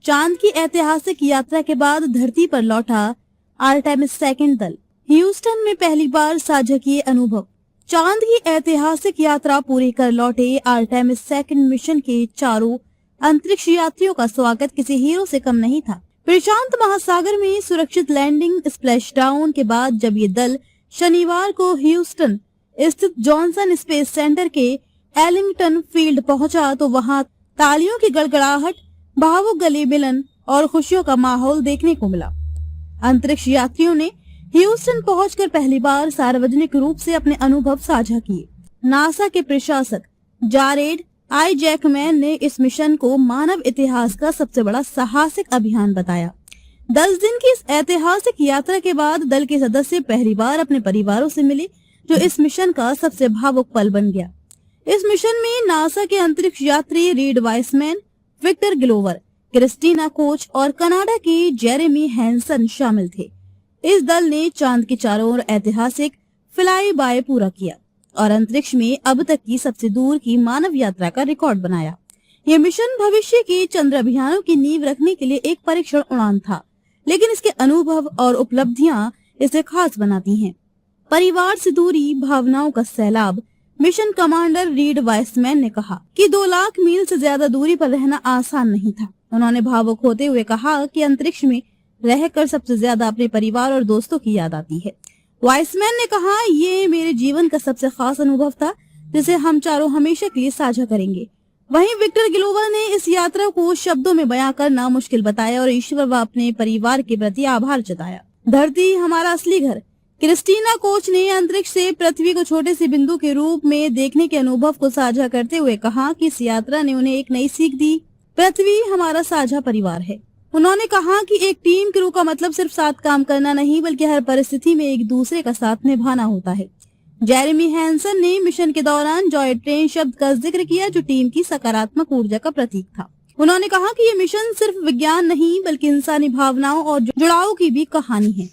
चांद की ऐतिहासिक यात्रा के बाद धरती पर लौटा आर्टेमिस सेकंड दल। ह्यूस्टन में पहली बार साझा किए अनुभव। चांद की ऐतिहासिक यात्रा पूरी कर लौटे आर्टेमिस सेकंड मिशन के चारों अंतरिक्ष यात्रियों का स्वागत किसी हीरो से कम नहीं था। प्रशांत महासागर में सुरक्षित लैंडिंग स्प्लैश डाउन के बाद जब ये दल शनिवार को ह्यूस्टन स्थित जॉनसन स्पेस सेंटर के एलिंगटन फील्ड पहुंचा तो वहां तालियों की गड़गड़ाहट, भावुक गले मिलन और खुशियों का माहौल देखने को मिला। अंतरिक्ष यात्रियों ने ह्यूस्टन पहुंचकर पहली बार सार्वजनिक रूप से अपने अनुभव साझा किए। नासा के प्रशासक जारेड आई जैकमैन ने इस मिशन को मानव इतिहास का सबसे बड़ा साहसिक अभियान बताया। 10 दिन की इस ऐतिहासिक यात्रा के बाद दल के सदस्य पहली बार अपने परिवारों से मिले, जो इस मिशन का सबसे भावुक पल बन गया। इस मिशन में नासा के अंतरिक्ष यात्री Reid Wiseman, Victor Glover, Christina Koch और कनाडा के जेरेमी हैंसन शामिल थे। इस दल ने चांद के चारों ओर ऐतिहासिक फ्लाई बाय पूरा किया और अंतरिक्ष में अब तक की सबसे दूर की मानव यात्रा का रिकॉर्ड बनाया। यह मिशन भविष्य के चंद्र अभियानों की नींव रखने के लिए एक परीक्षण उड़ान था, लेकिन इसके अनुभव और उपलब्धियां इसे खास बनाती हैं। परिवार से दूरी, भावनाओं का सैलाब। मिशन कमांडर रीड वाइसमैन ने कहा कि 2 लाख मील से ज्यादा दूरी पर रहना आसान नहीं था। उन्होंने भावुक होते हुए कहा कि अंतरिक्ष में रहकर सबसे ज्यादा अपने परिवार और दोस्तों की याद आती है। वाइसमैन ने कहा, ये मेरे जीवन का सबसे खास अनुभव था जिसे हम चारों हमेशा के लिए साझा करेंगे। वहीं विक्टर ग्लोवर ने इस यात्रा को शब्दों में बयां करना मुश्किल बताया और ईश्वर व अपने परिवार के प्रति आभार जताया। धरती हमारा असली घर। क्रिस्टीना कोच ने अंतरिक्ष से पृथ्वी को छोटे से बिंदु के रूप में देखने के अनुभव को साझा करते हुए कहा कि इस यात्रा ने उन्हें एक नई सीख दी। पृथ्वी हमारा साझा परिवार है। उन्होंने कहा कि एक टीम क्रू का मतलब सिर्फ साथ काम करना नहीं, बल्कि हर परिस्थिति में एक दूसरे का साथ निभाना होता है। जेरेमी हैंसन ने मिशन के दौरान जॉय ट्रेन शब्द का जिक्र किया, जो टीम की सकारात्मक ऊर्जा का प्रतीक था। उन्होंने कहा कि ये मिशन सिर्फ विज्ञान नहीं, बल्कि इंसानी भावनाओं और जुड़ाव की भी कहानी है।